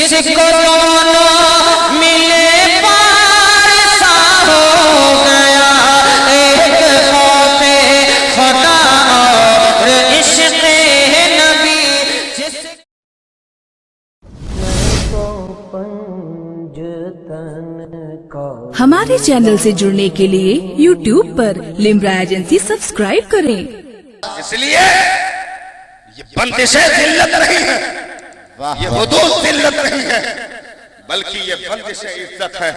जिसको दोनों मिले पार सा हो गया, एक खौफे खुदा और इश्क़ नबी। हमारे चैनल से जुड़ने के लिए YouTube पर लिम्रा एजेंसी सब्सक्राइब करें। इसलिए ये बंदिशें जिल्लत नहीं है, ये हुदूद जिल्लत नहीं है, बल्कि ये बंदिशें इज्जत है।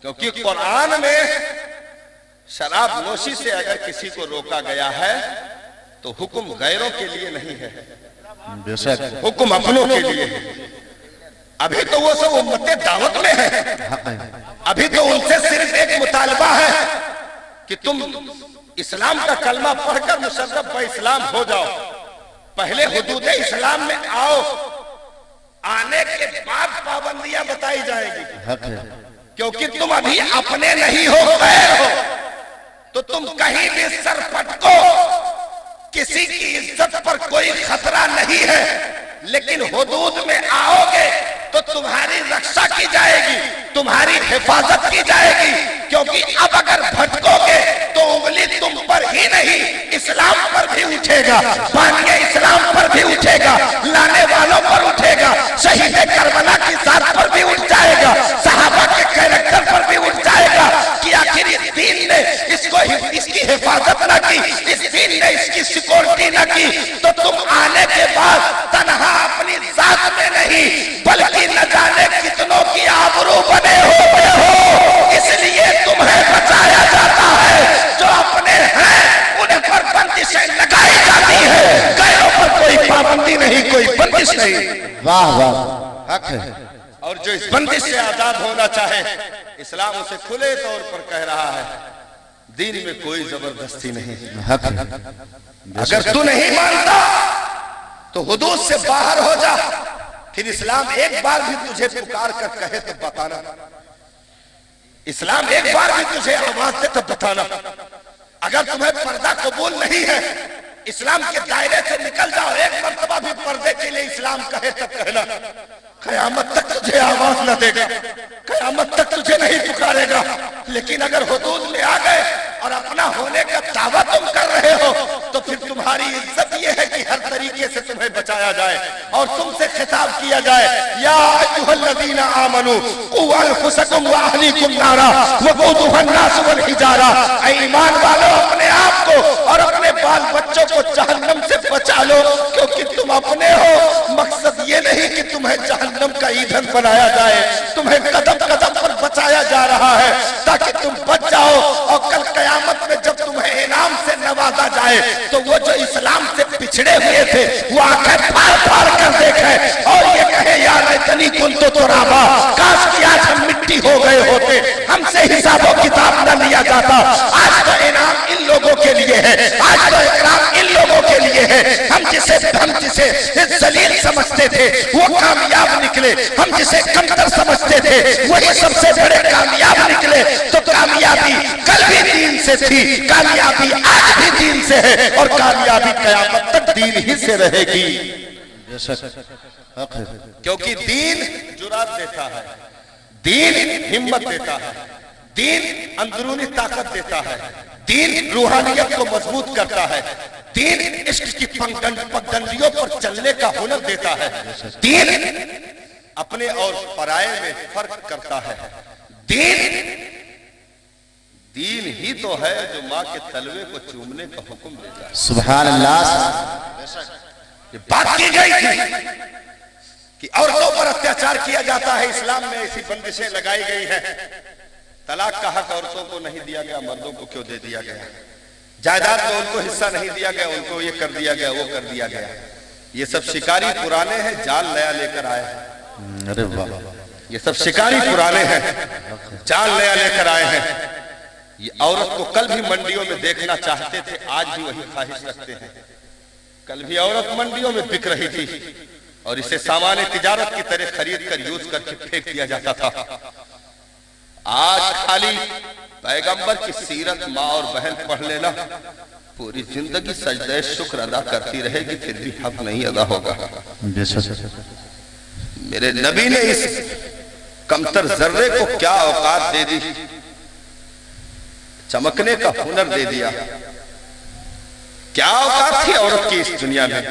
क्योंकि कुरान में शराब नोशी से अगर किसी को रोका गया है तो हुक्म गैरों के लिए नहीं है, बेशक हुक्म अपनों के लिए है। अभी तो वो सब उम्मते दावत में है, अभी तो उनसे सिर्फ एक मुतालबा है कि तुम इस्लाम का कलमा पढ़कर मुशर्रफ व इस्लाम हो जाओ। पहले हुदूद इस्लाम में आओ, आने के बाद पाबंदियां बताई जाएगी। क्योंकि तुम अभी अपने नहीं हो, गैर हो, तो तुम कहीं भी सर पटको, किसी की इज्जत पर कोई खतरा नहीं है। लेकिन हुदूद में आओगे तो तुम्हारी रक्षा की जाएगी, तुम्हारी हिफाजत की जाएगी। क्योंकि अब अगर भटकोगे तो उंगली तुम पर ही नहीं, इस्लाम पर भी उठेगा, बानिए इस्लाम पर भी उठेगा, लाने वालों पर उठेगा, शहीद करबला की जात पर भी उठ जाएगा, सहाबा के कैरेक्टर पर भी उठ जाएगा कि आखिर इस दीन ने इसकी हिफाजत न की, इस दीन ने इसकी सिक्योरिटी न की। तो तुम आने के बाद तनहा अपनी जात में नहीं, बल्कि न जाने कितनों की आबरू बने हो। इसलिए तुम्हें बचाया जाता है, जो अपने हैं उन्हें पर बंदिशें लगाई जाती है, गैरों पर कोई पाबंदी नहीं, कोई बंदिश नहीं। वाह वाह, हक है। और जो इस बंदिश से आजाद होना चाहे, इस्लाम उसे खुले तौर पर कह रहा है, दीन में कोई जबरदस्ती नहीं। हक है। अगर तू नहीं मानता तो हुदूद से बाहर हो जा, फिर इस्लाम एक बार भी तुझे पुकार कर कहे तो बताना, इस्लाम एक बार भी तुझे आवाज दे तो बताना। अगर तुम्हें पर्दा कबूल नहीं है, इस्लाम के दायरे से निकल जाओ, एक मर्तबा भी पर्दे के लिए इस्लाम कहे तब कहना, कयामत तक तुझे आवाज न देगा, कयामत तक तुझे नहीं पुकारेगा। लेकिन अगर हुदूद में आ गए और अपना होने का दावा तुम कर रहे हो, तो फिर तुम्हारी इज्जत ये है कि हर तरीके से तुम्हें बचाया जाए और तुमसे खिताब किया जाए, या अय्युहल्लज़ीना आमनू क़ू अनफुसकुम व अहलीकुम नारा वक़ूदुहा अन्नास वल हिजारा। ऐ ईमान वालों, अपने आप को और अपने बाल बच्चों को जहन्नम से बचा लो, क्योंकि तुम अपने हो। मकसद ये नहीं कि तुम्हें जहन्नम का ईंधन बनाया जाए, तुम्हें कदम कदम पर बचाया जा रहा है ताकि तुम बच जाओ। और कल कयामत में जब तुम्हें इनाम से नवाजा जाए, तो वो जो इस्लाम से पिछड़े हुए थे वो आंखें फाड़ फाड़ कर देखें और ये कहे, या लैतनी कुन्तु तुराबा, काश कि आज हम मिट्टी हो गए होते, हमसे हिसाबो किताब न लिया जाता। आज तो इनाम इन लोगों के लिए है, आज तो इकराम इन लोगों के लिए है। हम जिसे जलील समझते थे वो कामयाब निकले, हम जिसे कमतर समझते थे वही सबसे बड़े कामयाब निकले। तो कामयाबी कल भी दीन से थी, कामयाबी आज भी दीन से है, और कामयाबी कयामत तक दीन ही से रहेगी। क्योंकि दीन जुरात देता है, दीन हिम्मत देता है, दीन अंदरूनी ताकत देता है, दीन रूहानियत को मजबूत करता है, दीन इश्क की पगडंडियों पर चलने का हुनर देता है, दीन अपने और पराये में फर्क करता है। दीन ही तो है जो माँ के तलवे को चूमने का हुक्म देता है। सुभान अल्लाह। ये बात की गई थी कि औरतों पर अत्याचार किया जाता है, इस्लाम में ऐसी बंदिशें लगाई गई हैं। तलाक का हक औरतों को नहीं दिया गया, मर्दों को क्यों दे दिया गया? जायदाद में उनको हिस्सा नहीं दिया गया, उनको ये कर दिया गया, वो कर दिया गया। ये सब शिकारी पुराने हैं, जाल नया लेकर आए हैं। अरे वाह, ये सब शिकारी पुराने हैं, जाल नया लेकर आए हैं। ये औरत को कल भी मंडियों में देखना चाहते थे, आज भी वही ख्वाहिश रखते हैं। कल भी औरत मंडियों में बिक रही थी और इसे सामान्य तिजारत की तरह खरीद कर यूज करके फेंक दिया जाता था। आज खाली पैगंबर की सीरत माँ और बहन पढ़ लेना, पूरी जिंदगी सजदे शुक्र अदा करती रहेगी, फिर भी हक नहीं अदा होगा। मेरे नबी ने इस कमतर जर्रे को क्या औकात दे दी, चमकने का हुनर दे दिया। क्या औकात थी औरत की इस दुनिया में,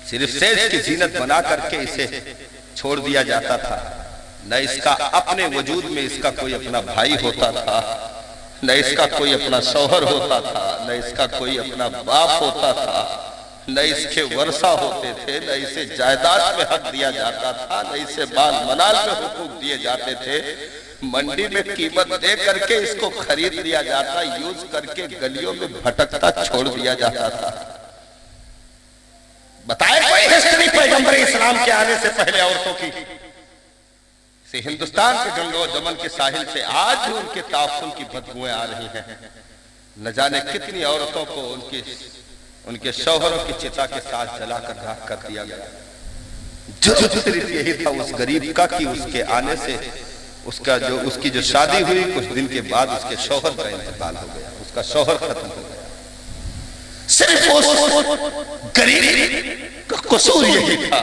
सिर्फ सेज की जीनत बना करके इसे छोड़ दिया जाता था। न इसका अपने वजूद में इसका कोई अपना भाई होता था, न इसका कोई अपना शौहर होता था, न इसका कोई अपना बाप होता था, न इसके वर्षा होते थे, न इसे जायदाद में हक दिया जाता था, न इसे बाल मनाल में हुकूक दिए जाते थे। मंडी में कीमत दे करके इसको खरीद लिया जाता, यूज करके गलियों में भटकता छोड़ दिया जाता था। बताए कोई हिस्ट्री पैगंबर इस्लाम के आने से पहले औरतों की? से हिंदुस्तान के गंगा और जमन के साहिल से आज भी उनके ताफुन की बदबुएं आ रही हैं। न जाने कितनी औरतों को उनके शौहरों की चिता के साथ जलाकर राख कर दिया गया। जो सिर्फ यही था उस गरीब का कि उसके आने से उसकी जो शादी हुई कुछ दिन के बाद उसके शौहर का इंतकाल हो गया, उसका शौहर खत्म हो गया। सिर्फ उस गरीब का कसूर यही था।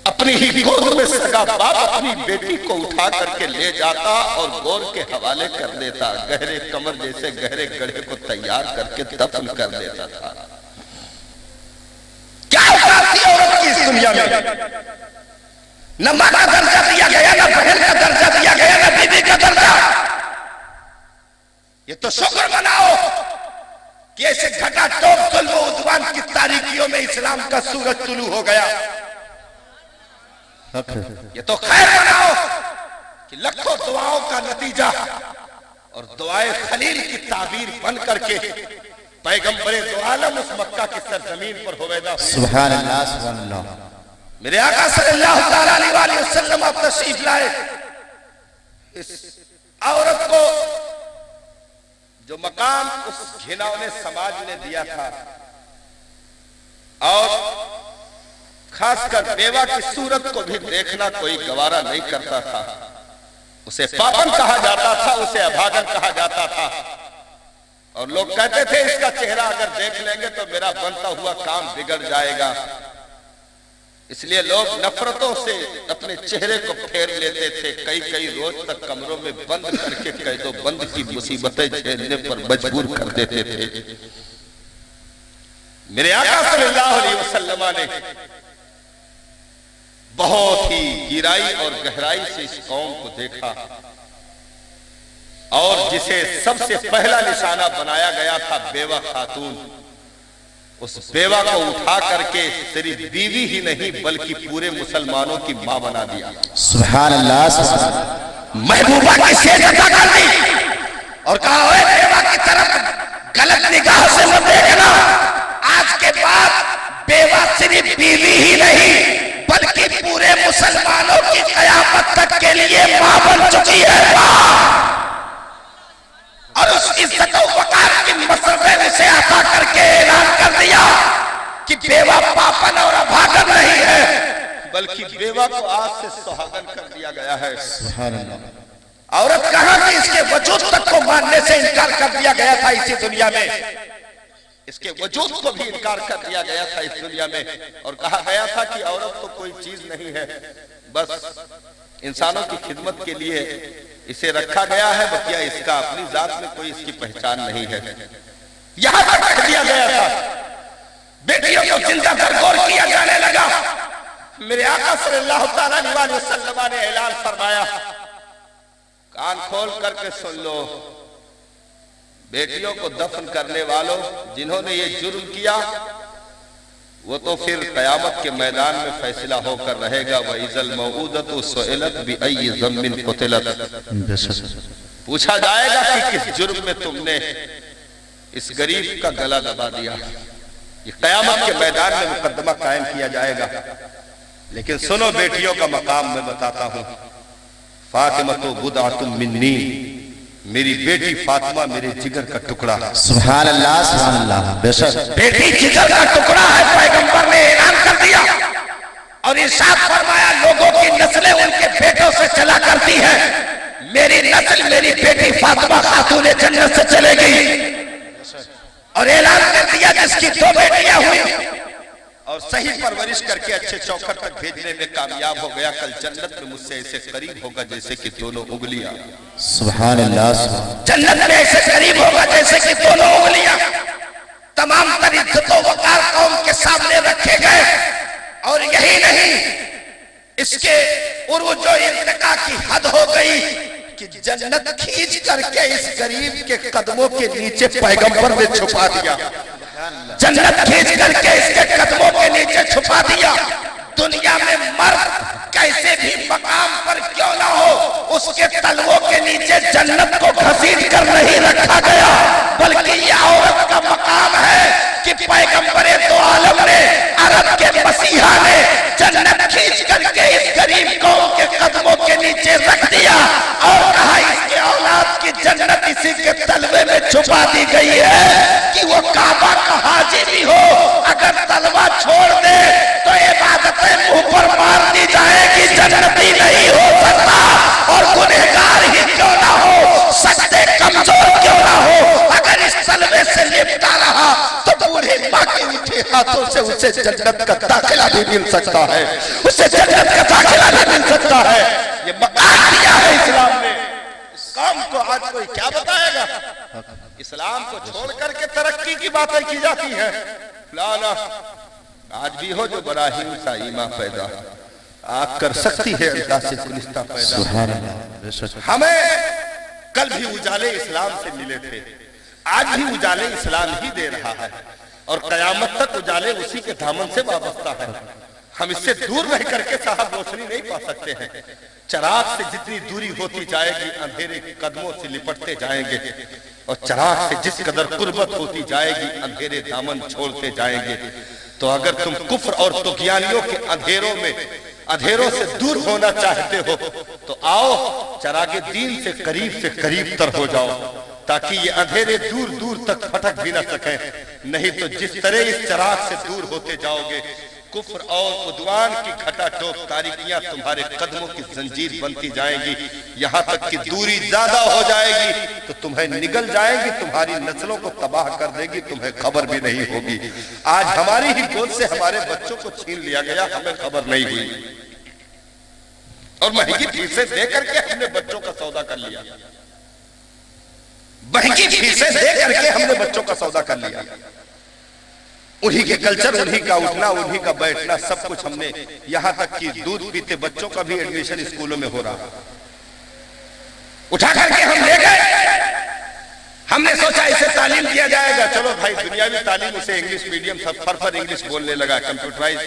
अपनी ही गोद में सगा बाप अपनी बेटी को उठा करके ले जाता और गोर के हवाले कर देता, गहरे कमर जैसे गहरे गड्ढे को तैयार करके दफन कर देता था। क्या औकात थी औरत की इस दुनिया में? न मां का दर्जा दिया गया, न बहन का दर्जा दिया गया, न बीबी का दर्जा। ये तो शुक्र मनाओ कि ऐसे घटाटोप जुल्म उद्वान की तारीकियों में इस्लाम का सूरज तुलू हो गया। ये तो खैर मनाओ कि लाखों दुआओं का नतीजा और दुआए खलील की ताबीर बन करके पैगंबरे दो आलम उस मक्का की सरजमीन पर होवेदा। सुभान अल्लाह, सुभान अल्लाह। मेरे आका सल्लल्लाहु अलैहि वसल्लम आप तशरीफ लाए। इस औरत को जो मकाम उस घिनौने समाज ने दिया था और खासकर बेवा की सूरत को भी देखना कोई गवारा नहीं करता था। उसे पापन कहा जाता था, उसे अभागन कहा जाता था और लोग कहते थे इसका चेहरा अगर देख लेंगे तो मेरा बनता हुआ काम बिगड़ जाएगा। इसलिए लोग नफरतों से अपने चेहरे को फेर लेते थे। कई रोज तक कमरों में बंद करके कैदो बंद की मुसीबतें झेलने पर मजबूर कर देते थे। मेरे आका सल्लल्लाहु अलैहि वसल्लम ने बहुत ही गिराई और गहराई से इस कौम को देखा और जिसे सबसे पहला निशाना बनाया गया था बेवा खातून, उस बेवा को उठा करके सिर्फ बीवी ही नहीं बल्कि पूरे मुसलमानों की मां बना दिया। सुभान अल्लाह। महबूबा की सेज अदा कर दी और कहा ओए बेवा की तरफ गलत निगाह से मत देखना। आज के बाद बेवा सिर्फ बीवी ही नहीं बल्कि पूरे मुसलमानों की कयामत तक के लिए मां बन चुकी है। और उस इज्जत और वकार की मसरत से अता करके ऐलान कर दिया कि बेवा पापन और अभागन नहीं है बल्कि बेवा को आज से सुहागन कर दिया गया है। सुभान अल्लाह। औरत कहां कि इसके वजूद तक को मानने से इनकार कर दिया गया था इसी दुनिया में। इसके वजूद को भी इनकार कर दिया गया था इस दुनिया में और कहा गया था कि औरत तो कोई चीज नहीं है, बस इंसानों की खिदमत के लिए इसे रखा गया है, बकिया इसका अपनी जात में कोई इसकी पहचान नहीं है। यहां तक रख दिया गया था। बेटियों को जिंदा दरगोर किया जाने लगा। मेरे आका सल्लल्लाहु अलैहि वसल्लम ने ऐलान फरमाया, कान खोल करके सुन लो, बेटियों को दफन करने वालों जिन्होंने ये जुर्म किया वो तो फिर कयामत के मैदान में फैसला होकर रहेगा। वइज़ल मौऊदतु सुइलत बिअय्यि ज़म्बिन क़ुतिलत, पूछा जाएगा कि किस जुर्म में तुमने इस गरीब का गला दबा दिया। ये कयामत के मैदान में मुकदमा कायम किया जाएगा। लेकिन सुनो बेटियों का मकाम मैं बताता हूं। फातिमतु बुदअतुम मिन्नी, मेरी बेटी फातिमा मेरे जिगर का टुकड़ा। सुभान अल्लाह, सुभान अल्लाह। बेशक बेटी जिगर का टुकड़ा है, पैगंबर ने ऐलान कर दिया और इरशाद फरमाया लोगों की नस्लें उनके बेटों से चला करती हैं, मेरी नस्ल मेरी बेटी फातिमा खातून जन्नत से चलेगी। और ऐलान कर दिया जिसकी दो बेटियां हुई और सही परवरिश करके अच्छे चौखट तक भेजने में कामयाब हो गया, कल जन्नत में मुझसे ऐसे करीब होगा जैसे कि दोनों उंगलियां। सुभान अल्लाह। जन्नत में ऐसे करीब होगा जैसे कि दोनों उंगलियां। तमाम तर इज्जतों वकार कौम के सामने रखे गए। और यही नहीं, इसके उर्वो इंतका की हद हो गई कि जन्नत खींच करके इस गरीब के कदमों के नीचे पैगंबर ने छुपा दिया। जन्नत खींच करके इसके कदमों के नीचे छुपा दिया। दुनिया में मर्द कैसे भी मकाम पर क्यों ना हो, उसके तलवों के नीचे जन्नत को घसीट कर नहीं रखा गया, बल्कि यह औरत का मकाम है कि पैगंबरे दो आलम ने, अरब के मसीहा ने जन्नत खींच करके इस गरीब कौम के कदमों के नीचे रख दिया और कहा इसके औलाद की जन्नत इसी के तलवे में छुपा दी गई है कि वो काबा का हाजी भी हो, अगर तलवा छोड़ दे तो इबादतें मुंह पर मार दी जाएगी, जन्नती नहीं हो सकता। और गुनहगार ही क्यों ना हो, सच्चे कमजोर क्यों ना हो, अगर इस तलवे से लिपटा रहा तो बूढ़े माँ के उठे हाथों से उसे जन्नत का दाखिला भी मिल सकता है, उसे जन्नत का दाखिला भी मिल सकता है। ये मकान दिया है इस्लाम ने। इस कौम को आज कोई क्या बताएगा? इस्लाम को छोड़ करके तरक्की की बातें की जाती है। लाना आज भी हो जो बराहीम सा ईमा पैदा, आग कर सकती है अल्लाह से गुलिस्ता पैदा। हमें कल भी उजाले इस्लाम से मिले थे, आज भी उजाले इस्लाम ही दे रहा है और कयामत तक उजाले उसी के दामन से वाबस्ता है। हम इससे दूर रह करके साहब रोशनी नहीं पा सकते हैं। चराग से जितनी दूरी होती जाएगी अंधेरे कदमों से लिपटते जाएंगे, और चराग से जिस कदर कुर्बत होती जाएगी अंधेरे दामन छोड़ते जाएंगे। तो अगर तुम कुफ्र और तुग़यानियों के अंधेरों से दूर होना चाहते हो तो आओ चरागे दीन से करीब तर हो जाओ, ताकि ये अंधेरे दूर दूर तक फटक भी न सके। नहीं तो जिस तरह इस चराग से दूर होते जाओगे, कुफ्र और उद्वान की खटाटोप तारीकियां तुम्हारे कदमों की जंजीर बनती जाएंगी, यहाँ तक कि दूरी ज्यादा हो जाएगी तो तुम्हें निगल जाएंगी, तुम्हारी नस्लों को तबाह कर देगी, तुम्हें खबर भी नहीं होगी। आज हमारी ही गोद से हमारे बच्चों को छीन लिया गया, हमें खबर नहीं हुई, और महंगी फीसें दे करके हमने बच्चों का सौदा कर लिया। महंगी फीसें दे करके हमने बच्चों का सौदा कर लिया। उन्हीं के कल्चर, उन्हीं का उठना, उन्हीं का बैठना, सब कुछ हमने, यहां तक कि दूध पीते बच्चों का भी एडमिशन स्कूलों में हो रहा। उठा करके हम ले गए, हमने सोचा इसे तालीम दिया जाएगा। चलो भाई दुनियावी तालीम, उसे इंग्लिश मीडियम सब फर इंग्लिश बोलने लगा, कंप्यूटराइज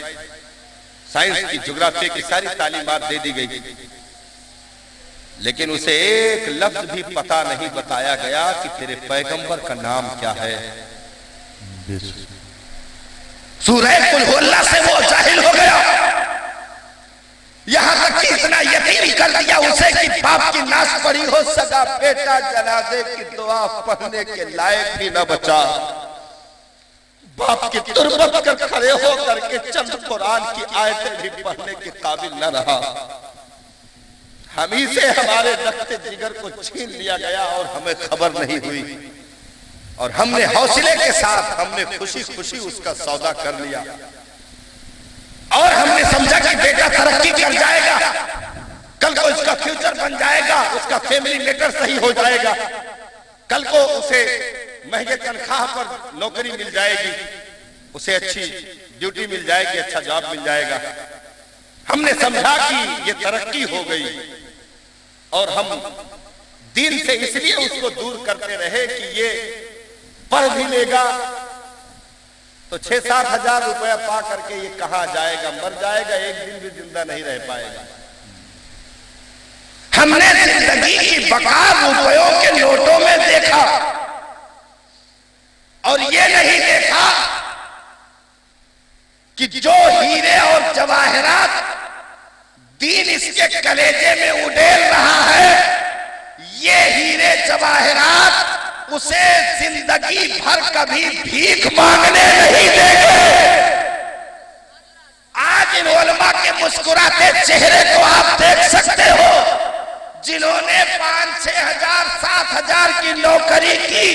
साइंस की, ज्योग्राफी की सारी तालीमात दे दी गई, लेकिन उसे एक लफ्ज भी पता नहीं बताया गया कि तेरे पैगंबर का नाम क्या है। सूरह कुल हुवल्लाह से वो जाहिल हो गया, यहां तक कि इतना यकीन कर दिया उसे कि बाप की नाश पड़ी हो सका बेटा जनाजे की दुआ पढ़ने के लायक भी न बचा। बाप की तुरबत कर खड़े हो करके चंद कुरान की आयतें भी पढ़ने के काबिल न रहा। हम ही से हमारे रक्ते जिगर को छीन लिया गया और हमें खबर नहीं हुई, और हमने हौसले के साथ, हमने खुशी खुशी उसका सौदा कर लिया, और हमने समझा कि बेटा तरक्की कर जाएगा, कल को इसका फ्यूचर बन जाएगा, उसका फैमिली मैटर सही हो जाएगा, कल को उसे महंगे तनख्वाह पर नौकरी मिल जाएगी, उसे अच्छी ड्यूटी मिल जाएगी, अच्छा जॉब मिल जाएगा। हमने समझा कि ये तरक्की हो गई, और हम दीन से इसलिए उसको दूर करते रहे कि ये पढ़ भी लेगा तो 6-7 हजार रुपया पा करके ये कहां जाएगा, मर जाएगा, एक दिन भी जिंदा नहीं रह पाएगा। हमने जिंदगी की बका रुपयों के नोटों में देखा, और ये नहीं देखा कि जो हीरे और जवाहरात दीन इसके कलेजे में उड़ेल रहा है, ये हीरे जवाहरात उसे जिंदगी भर कभी भीख मांगने नहीं देंगे। आज इन उलमा के मुस्कुराते चेहरे को आप देख सकते हो, जिन्होंने 5-6 हजार 7 हजार की नौकरी की,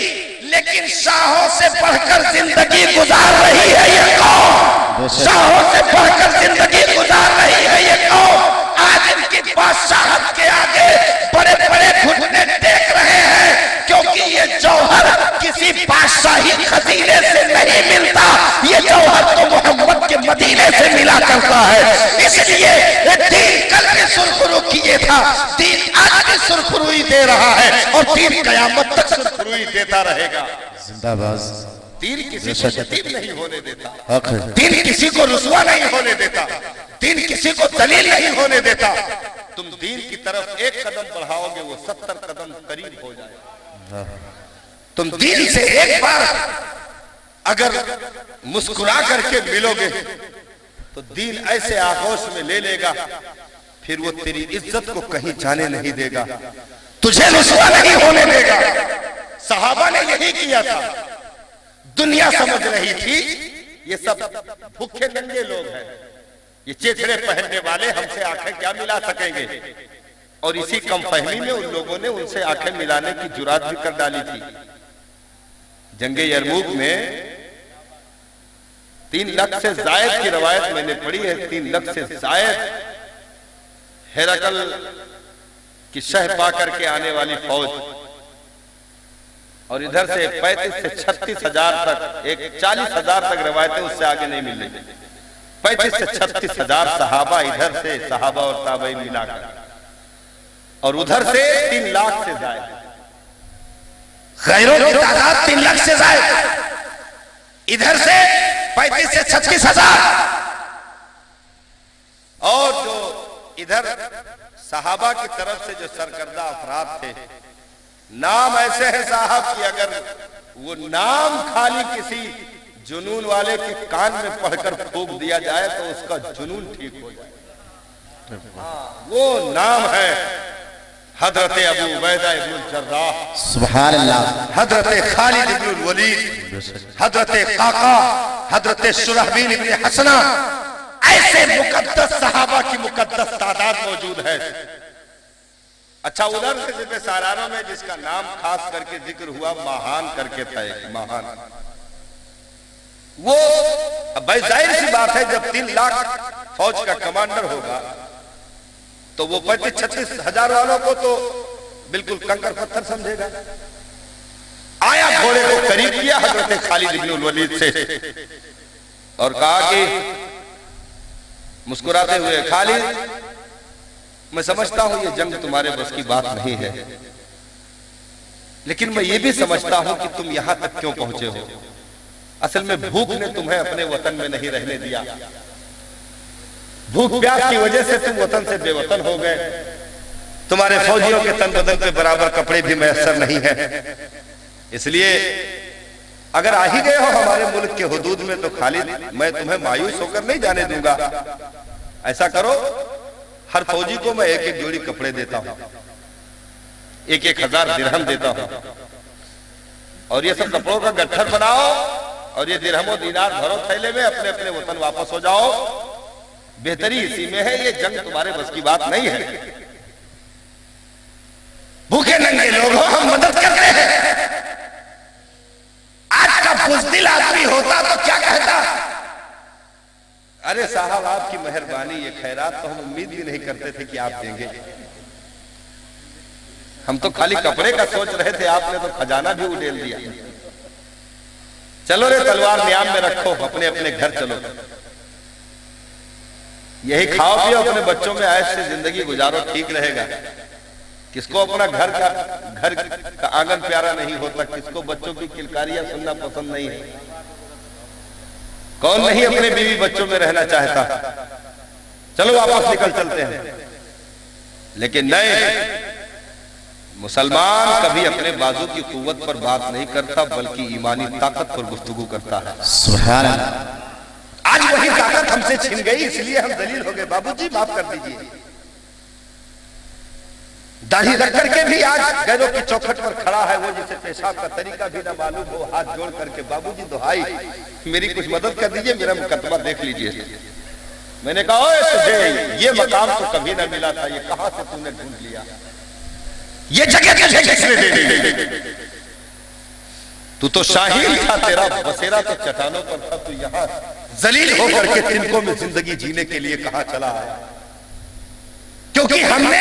लेकिन शाहों से बढ़कर जिंदगी गुजार रही है ये कौम। शाहों से बढ़कर जिंदगी गुजार रही है ये कौम। आज इनकी बादशाहत के आगे बड़े बड़े घुटने टेक रहे हैं, क्योंकि ये जौहर किसी बादशाही खजीने से नहीं मिलता, ये जौहर तो मोहम्मद के मदीने से मिला करता है। इसलिए दीन कल भी सुरखरू किए था, दीन आज भी सुरखरुई दे रहा है और दीन कयामत तक सुरखरुई देता रहेगा। जिंदाबाद। दीन किसी को यतीम नहीं होने देता, हक है। दीन किसी को रुसवा नहीं होने देता, दीन किसी को दलील नहीं होने देता। तुम दीन की तरफ एक कदम बढ़ाओगे वो 70 कदम करीब हो जाएगा। तुम दीन से एक बार अगर मुस्कुरा करके मिलोगे तो दीन ऐसे आगोश में ले लेगा, फिर वो तेरी इज्जत को कहीं जाने नहीं देगा, तुझे रुसवा नहीं होने देगा। सहाबा ने यही किया था। दुनिया समझ रही थी ये सब भूखे नंगे लोग हैं, ये चेचड़े पहनने वाले, हमसे आंखें क्या मिला सकेंगे। और इसी कम फहमी में उन लोगों ने उनसे आंखें मिलाने की जुरात भी कर डाली थी। जंगे यरमूक में 3 लाख से जायद की रवायत मैंने पढ़ी है, 3 लाख से जायद हेरकल की शह पा करके आने वाली फौज, और इधर से 35 से 36 हजार तक, एक 40 हजार तक रवायतें उससे आगे नहीं मिल रही। 35 से 36 हजार सहाबा, इधर से सहाबा और ताबईन मिलाकर, और उधर से 3 लाख से ज्यादा, गैरों की तादाद 3 लाख से ज्यादा, इधर से 35 से 36 हजार, और जो इधर सहाबा की तरफ से जो सरकर्दा अफराद थे, नाम ऐसे है साहब कि अगर वो नाम खाली किसी जुनून वाले के कान में पढ़कर फूंक दिया जाए तो उसका जुनून ठीक हो जाए। वो नाम है हजरत अबू उबैदा इब्न जर्राह, सुभान अल्लाह, हजरत खालिद इब्न वलीद, हजरत काका, हजरत शुरहबील इब्न हसना। ऐसे मुकद्दस सहाबा की मुकद्दस तादाद मौजूद है। अच्छा, उधर से जितने सारारों में जिसका नाम खास करके जिक्र हुआ, महान करके था एक महान, वो भाई जाहिर सी बात है जब 3 लाख फौज का कमांडर होगा तो वो 35-36 हजार वालों को तो बिल्कुल कंकर पत्थर समझेगा। आया घोड़े को करीब किया हजरत खालिद इब्न वलीद से और कहा कि मुस्कुराते हुए, खालिद मैं समझता हूं ये जंग तुम्हारे बस की बात नहीं है, लेकिन मैं ये भी समझता हूं कि तुम यहां तक क्यों पहुंचे हो। असल में भूख ने तुम्हें अपने वतन में नहीं रहने दिया, भूख प्यास की वजह से तुम वतन से बेवतन हो गए। तुम्हारे फौजियों के तन बदन पे बराबर कपड़े भी मैसर नहीं है, इसलिए अगर आ ही गए हो हमारे मुल्क के हुदूद में तो खालिद मैं तुम्हें मायूस होकर नहीं जाने दूंगा। ऐसा करो, हर फौजी को मैं 1-1 जोड़ी कपड़े देता हूं, 1-1 हजार दिरहम देता हूं, और ये सब कपड़ों का गट्ठर बनाओ और ये दिरहमों दीनार भरो थैले में, अपने अपने वतन वापस हो जाओ। बेहतरी इसी में है, ये जंग तुम्हारे बस की बात नहीं है। भूखे नंगे लोग हो, हम मदद करते हैं। आज का बुज़दिल आदमी होता तो क्या कहता, अरे साहब आपकी मेहरबानी, ये खैरात तो हम उम्मीद भी नहीं करते थे कि आप देंगे, हम तो खाली कपड़े का सोच रहे थे, आपने तो खजाना भी उड़ेल दिया। चलो रे तलवार नियाम में रखो, अपने अपने घर चलो, यही खाओ पियो, अपने बच्चों में ऐश से जिंदगी गुजारो, ठीक रहेगा। किसको अपना घर का आंगन प्यारा नहीं होता, किसको बच्चों की किलकारियां सुनना पसंद नहीं है, कौन नहीं अपने बीवी बच्चों में रहना चाहता। चलो वापस निकल चलते हैं। लेकिन नहीं, मुसलमान कभी अपने बाजू की कुव्वत पर बात नहीं करता, बल्कि ईमानी ताकत पर गुफ्तगू करता है। सुभान अल्लाह। आज वही ताकत हमसे छिन गई, इसलिए हम दलील हो गए। बाबूजी माफ कर दीजिए, दाढ़ी रख करके भी आज गैरों की चौखट पर खड़ा है, वो जिसे पेशाब का तरीका भी ना मालूम हो, हाथ जोड़ करके बाबूजी दुहाई मेरी कुछ मदद कर दीजिए, मेरा मुकदमा देख लीजिए। मैंने कहा ओए तुझे ये मकाम तो कभी ना मिला था, ये कहां से तूने ढूंढ लिया, ये जगह तुझे किसने दे दी? तू तो शाहीन था, तेरा बसेरा तो चट्टानों पर था, तू यहाँ जलील होकर के तिनकों में जिंदगी जीने के लिए कहां चला आया? क्योंकि हमने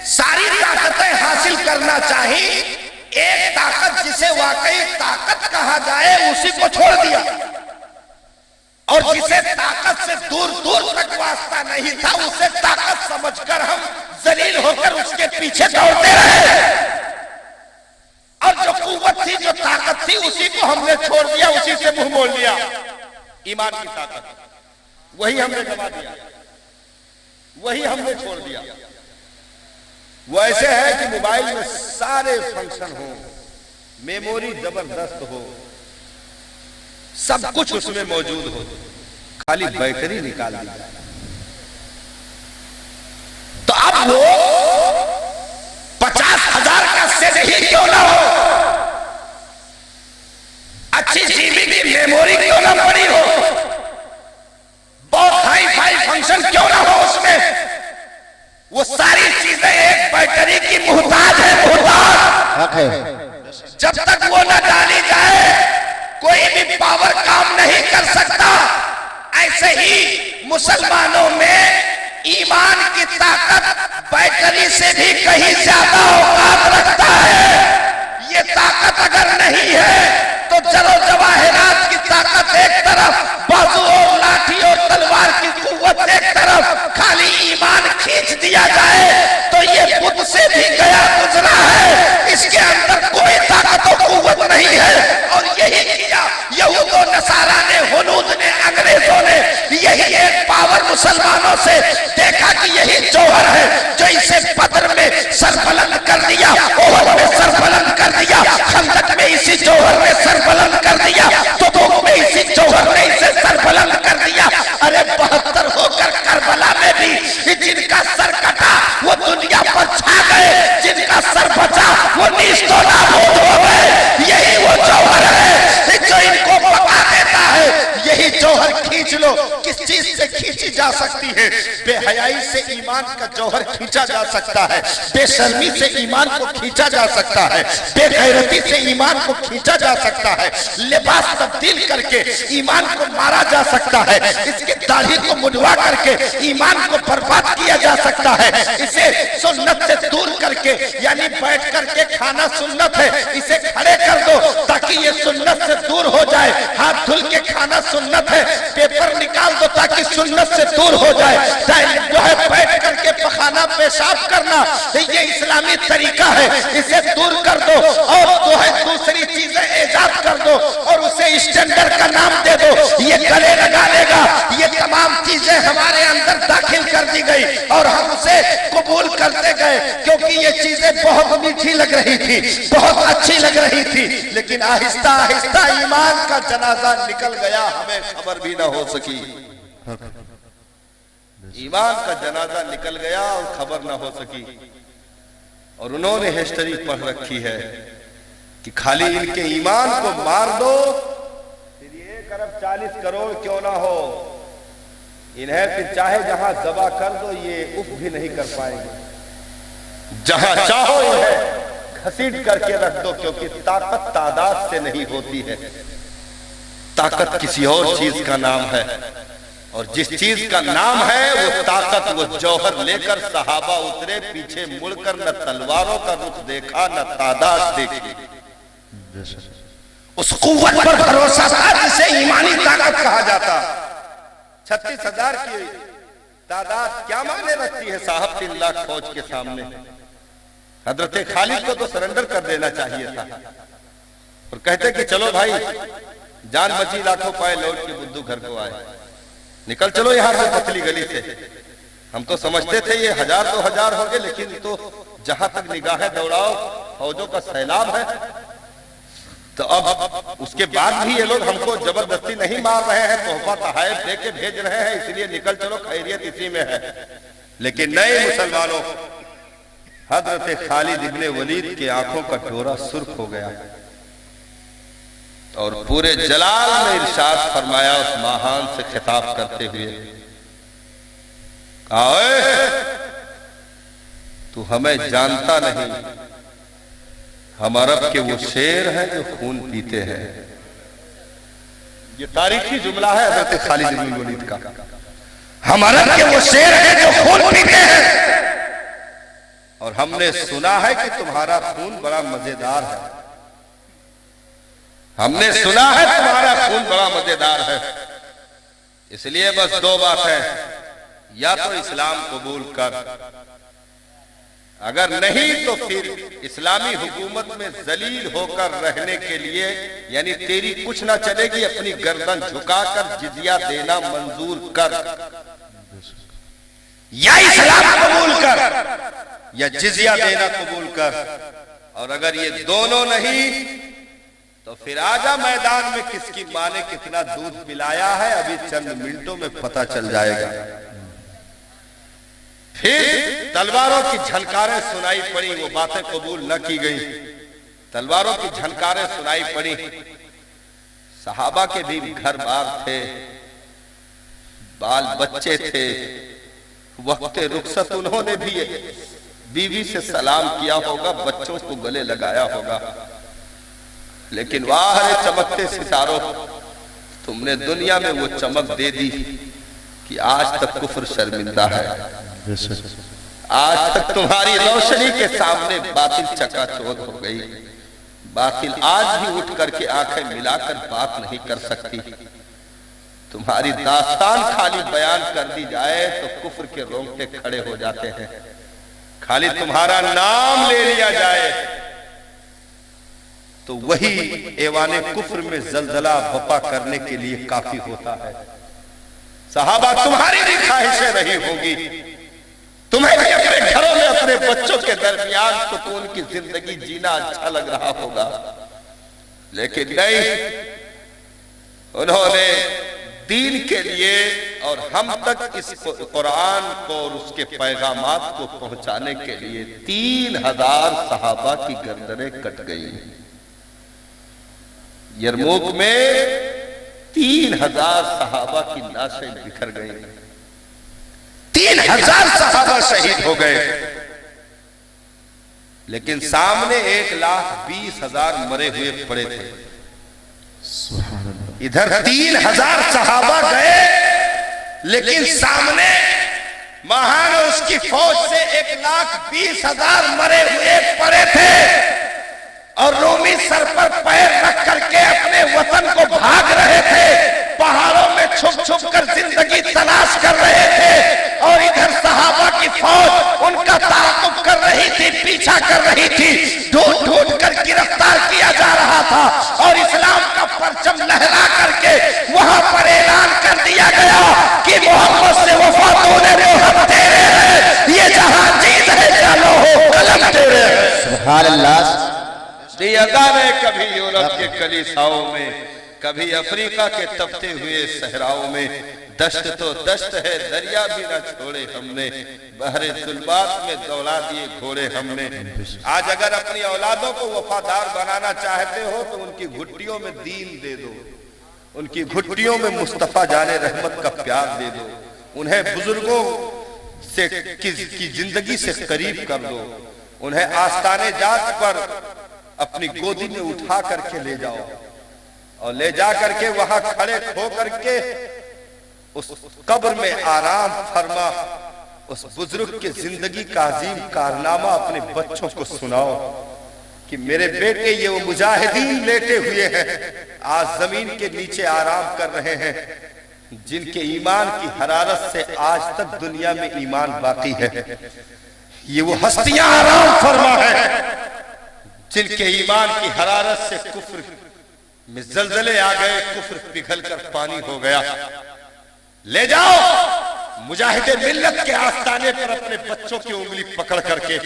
सारी ताकतें हासिल करना चाहिए, एक ताकत जिसे वाकई ताकत कहा जाए उसी को छोड़ दिया, और जिसे ताकत से दूर दूर तक वास्ता नहीं था उसे ताकत समझकर हम जलील होकर उसके पीछे दौड़ते रहे, और जो कुव्वत थी, जो ताकत थी, उसी को हमने छोड़ दिया, उसी से मुंह मोड़ लिया। ईमान की ताकत वही हमने गवा दिया, वही हमने छोड़ दिया। वो ऐसे है कि मोबाइल में सारे फंक्शन हो, मेमोरी जबरदस्त हो, सब कुछ उसमें मौजूद हो, खाली बैटरी निकाल दी जाए तो अब वो 50,000 का सेट ही क्यों ना हो, अच्छी जीबी की मेमोरी क्यों ना पड़ी हो, बहुत हाई फाई फंक्शन क्यों ना हो उसमें, वो सारी चीजें एक बैटरी की मोहताज है, मोहताज। जब तक वो न डाली जाए कोई भी पावर काम नहीं कर सकता। ऐसे ही मुसलमानों में ईमान की ताकत बैटरी से भी कहीं ज्यादा औकात रखता है। ये ताकत अगर नहीं है तो चलो जवाहिरात की ताकत एक तरफ, बाजू और लाठी और तलवार की कुव्वत एक तरफ, खाली ईमान खींच दिया जाए तो ये बुत से भी गया गुजरा है, इसके अंदर कोई ताकत और कुव्वत नहीं है। और यही किया यहूद और नसारा ने, हुनूद ने, अंग्रेजों ने, यही एक पावर मुसलमानों से देखा कि यही जौहर है जो इसे बदर में सरबलंद कर दिया, ओहद में सरबलंद कर दिया, खंदक में इसी जौहर ने सरबलंद कर दिया, तबूक में इसी जौहर ने इसे सरबलंद कर दिया। अरे 72 होकर करबला में भी जिनका सर कटा वो दुनिया पर छा गए, जिनका सर बचा वो नीस्तो नाबूद हो गए। यही वो जौहर है जो इनको पका देता है। यही जौहर खींच लो। किस चीज से खींची जा सकती है? बेहयाई से ईमान का जौहर खींचा जा सकता है, बेशर्मी से ईमान को खींचा जा सकता है, बेगैरती से ईमान को खींचा जा सकता है, लिबास तब्दील करके ईमान को मारा जा सकता है, इसके दाढ़ी को मुड़वा करके ईमान को बर्बाद किया जा सकता है, इसे सुन्नत से दूर करके, यानी बैठ करके खाना सुन्नत है, इसे खड़े कर दो ताकि ये सुन्नत से दूर हो जाए। हाथ धुल के खाना सुन्नत है, पेपर निकाल दो ताकि सुन्नत से दूर हो जाए। जो है बैठ करके पखाना पेशाब करना ये इस्लामी तरीका है, इसे दूर कर दो और जो है दूसरी चीजें ईजाद कर दो और उसे स्टैंडर्ड का नाम दे दो, ये गले लगा लेगा। ये तमाम चीजें हमारे अंदर दाखिल कर दी गई और हम उसे कबूल करते गए क्योंकि ये चीजें बहुत मीठी लग रही थी, बहुत अच्छी लग रही थी, लेकिन आहिस्ता आहिस्ता ईमान का जनाजा निकल गया, हमें खबर भी ना हो सकी। ईमान का जनाजा निकल गया और खबर ना हो सकी। और उन्होंने हिस्ट्री पढ़ रखी है कि खाली इनके ईमान को मार दो, फिर 1 अरब 40 करोड़ क्यों ना हो, इन्हें फिर चाहे जहां दबा कर दो ये उफ भी नहीं कर पाएंगे। जहां चाहो इन्हें घसीट करके रख दो, क्योंकि ताकत तादाद से नहीं होती है, ताकत किसी और चीज का नाम है। और जिस चीज का नाम है वो ताकत, वो जौहर लेकर सहाबा उतरे, पीछे मुड़कर न तलवारों का रुख देखा न तादाद देखी। उस कुव्वत पर भरोसा था जिसे ईमानी ताकत कहा जाता। 36,000 की तादाद क्या मायने रखती है साहब 3 लाख फौज के सामने? हजरत खालिद को तो सरेंडर कर देना चाहिए था और कहते कि चलो भाई जान बची लाखों पाए लौट के बुद्धू घर को आए, निकल चलो यहाँ से पतली गली से। हम तो समझते थे ये 1000-2000 होंगे, लेकिन तो जहां तक निगाहें दौड़ाओ फौजों का सैलाब है। तो अब उसके बाद भी ये लोग हमको जबरदस्ती नहीं मार रहे हैं, तोहफा तहाइफ दे के भेज रहे हैं, इसलिए निकल चलो खैरियत इसी में है। लेकिन नए मुसलमानों, हजरत खालिद इब्ने वलीद की आंखों का डोरा सुर्ख हो गया और पूरे जलाल में इरशाद फरमाया उस महान से खिताब करते हुए, तू हमें जानता नहीं, हम अरब के वो शेर हैं जो खून पीते हैं। ये तारीखी जुमला है हज़रत खालिद इब्न वलीद का। हम अरब के वो शेर हैं जो खून पीते हैं और हमने सुना है कि तुम्हारा खून बड़ा मजेदार है। हमने सुना है तुम्हारा खून बड़ा मजेदार है। इसलिए बस दो बात है, या तो इस्लाम कबूल कर, अगर नहीं तो फिर इस्लामी हुकूमत में जलील होकर रहने के लिए, यानी तेरी कुछ ना चलेगी, अपनी गर्दन झुकाकर जिजिया देना मंजूर कर। या इस्लाम कबूल कर या जिजिया देना कबूल कर। और अगर ये दोनों नहीं तो फिर आजा मैदान में किसकी माँ ने कितना दूध पिलाया है, अभी चंद मिनटों में पता चल जाएगा। फिर तलवारों की झनकारें सुनाई पड़ी, वो बातें कबूल न की गई। तलवारों की झनकारें सुनाई पड़ी। सहाबा के भी घर बार थे, बाल बच्चे थे। वक्त रुखसत उन्होंने भी बीवी से सलाम किया होगा, बच्चों को गले लगाया होगा। लेकिन वाह रे चमकते सितारों, तुमने दुनिया में वो चमक दे दी कि आज तक कुफ्र शर्मिंदा है। आज तक तुम्हारी रोशनी के सामने बातिल चकाचौंध हो गई। बातिल आज भी उठ करके आंखें मिलाकर बात नहीं कर सकती। तुम्हारी दास्तान खाली बयान कर दी जाए तो कुफ्र के रोंगटे खड़े हो जाते हैं। खाली तुम्हारा नाम ले लिया जाए तो वही ऐवाने कुफ्र में जलजला बपा करने के लिए काफी होता है। सहाबा तुम्हारी भी ख्वाहिशें रही होगी, तुम्हें भी अपने घरों में अपने बच्चों के दरमियान सुकून की जिंदगी जीना अच्छा लग रहा होगा, लेकिन नहीं, उन्होंने दीन के लिए और हम तक इस कुरान को और उसके पैगामात को पहुंचाने के लिए 3000 सहाबा की गर्दनें कट गई। यरमूक में 3000 सहाबा की लाशें बिखर गई। 3000 सहाबा शहीद हो गए, लेकिन सामने 1,20,000 मरे हुए पड़े थे। इधर 3000 सहाबा गए, लेकिन सामने महान उसकी फौज से 1,20,000 मरे हुए पड़े थे। और रोमी सर पर पैर रख करके अपने वतन को भाग रहे थे, पहाड़ों में छुप छुप कर जिंदगी तलाश कर रहे थे। और इधर सहाबा की फौज उनका ताक़ुब कर रही थी, पीछा कर रही थी, ढूंढ ढूंढ कर गिरफ्तार किया जा रहा था। और इस्लाम का परचम लहरा करके वहां पर ऐलान कर दिया गया कि मोहम्मद से वफा तूने मोहब्बत तेरे है, ये जहां जीत है चलो हो कलम तेरे है। सुभान अल्लाह। ने कभी यूरोप के कलीसाओं में, कभी अफ्रीका के तपते हुए सहराओं में, दश्त तो दश्त है दरिया भी न छोड़े हमने, बहरे जुल्मात में दौड़ा दिए घोड़े हमने। आज अगर अपनी औलादों को वफादार बनाना चाहते हो तो उनकी घुट्टियों में दीन दे दो, उनकी घुट्टियों में मुस्तफा जाने रहमत का प्यार दे दो, उन्हें बुजुर्गों से की जिंदगी से करीब कर दो, उन्हें आस्ताने जात पर अपनी गोदी में उठा करके ले जाओ और ले जा करके वहां खड़े हो करके उस कब्र में आराम फरमा उस बुजुर्ग की जिंदगी का अजीम कारनामा अपने बच्चों को सुनाओ कि मेरे बेटे ये वो मुजाहिदीन लेटे हुए हैं, आज जमीन के नीचे आराम कर रहे हैं, जिनके ईमान की हरारत से आज तक दुनिया में ईमान बाकी है। ये वो हस्तियां आराम फरमा है जिनके ईमान की हरारत से कुफ्र में जलजले आ गए, कुफ्र पिघल कर पानी हो गया। ले जाओ मुजाहिदे मिल्लत के आस्ताने पर अपने बच्चों की उंगली पकड़ करके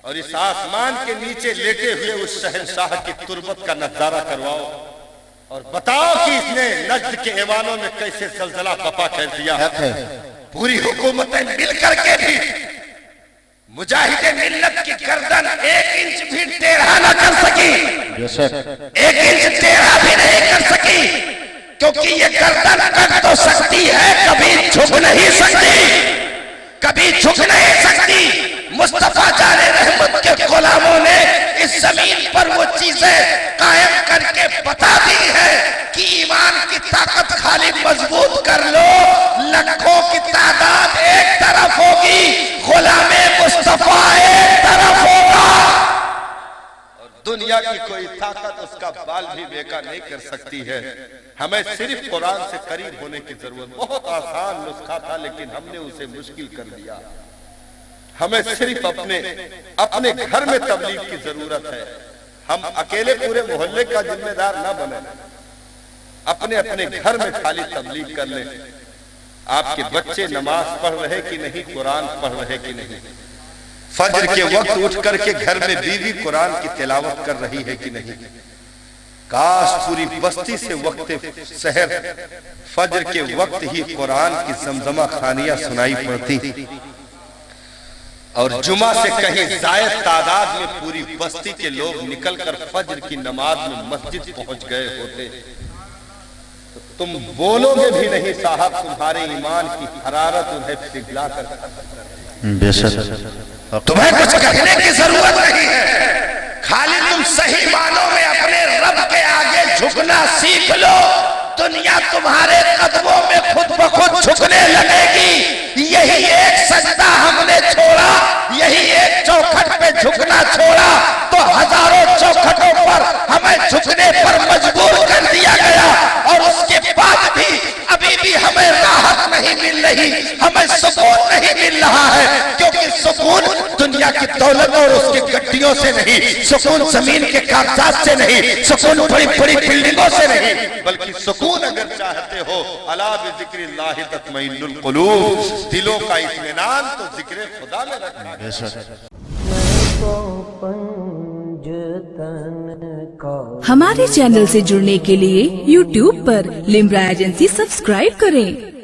और इस आसमान के नीचे लेटे हुए उस शहंशाह की तुरबत का नजारा करवाओ और बताओ कि इसने नज्द के ऐवानों में कैसे जलजला बपा कर दिया। पूरी हुकूमतें मिल करके भी मुजाहिदे मिल्लत की गर्दन 1 इंच भी टेढ़ा न कर सकी, 1 इंच टेढ़ा भी नहीं कर सकी, क्योंकि ये गर्दन कट तो सकती है, कभी झुक नहीं सकती, कभी झुक नहीं सकती। मुस्तफा जाने रहमत के गुलामों ने इस जमीन पर वो चीजें कायम करके बता दी है कि ईमान की ताकत खाली मजबूत कर लो, लाखों की तादाद एक तरफ होगी, गुलामे मुस्तफा एक तरफ होगा, और दुनिया की कोई ताकत उसका बाल भी बेका नहीं कर सकती है। हमें सिर्फ कुरान से करीब होने की जरूरत। बहुत आसान नुस्खा था लेकिन हमने उसे मुश्किल कर दिया। हमें सिर्फ अपने घर में तबलीग की जरूरत है। हम अकेले पूरे मोहल्ले का जिम्मेदार ना बने, अपने अपने घर में खाली तबलीग कर ले। आपके बच्चे नमाज पढ़ रहे कि नहीं, कुरान पढ़ रहे कि नहीं, फजर के वक्त उठ करके घर में बीवी कुरान की तिलावत कर रही है कि नहीं। काश पूरी बस्ती से वक्त सहर फजर के वक्त ही कुरान की जमजमा खानियां सुनाई पड़ती और जुमा से कहीं जायद तादाद में पूरी बस्ती के लोग निकलकर फजर की नमाज में मस्जिद पहुंच गए होते, तो तुम बोलोगे भी नहीं साहब, तुम्हारे ईमान की हरारत उन्हें पिघला कर। तुम्हें कुछ कहने की जरूरत नहीं है, खाली तुम सही मानों में अपने रब के आगे झुकना सीख लो। दुनिया तुम्हारे कदमों में खुद ब खुद झुकने लगेगी। यही एक सजदा हमने छोड़ा, यही एक चौखट पे झुकना छोड़ा तो हजारों चौखटों पर हमें झुकने पर मजबूर कर दिया गया, और उसके बाद भी अभी भी हमें राहत नहीं मिल रही, हमें सुकून नहीं मिल रहा है, क्योंकि सुकून दुनिया की दौलत और उसकी गड्डियों से नहीं, सुकून जमीन के कागजात से नहीं, सुकून बड़ी बड़ी बिल्डिंगों से नहीं, बल्कि सुकून अगर चाहते हो अला बिज़िक्रिल्लाहि तत्मइन्नुल कुलूब, दिलों का इत्मीनान तो जिक्र खुदा में रखना है। हमारे चैनल से जुड़ने के लिए YouTube पर लिम्रा एजेंसी सब्सक्राइब करें।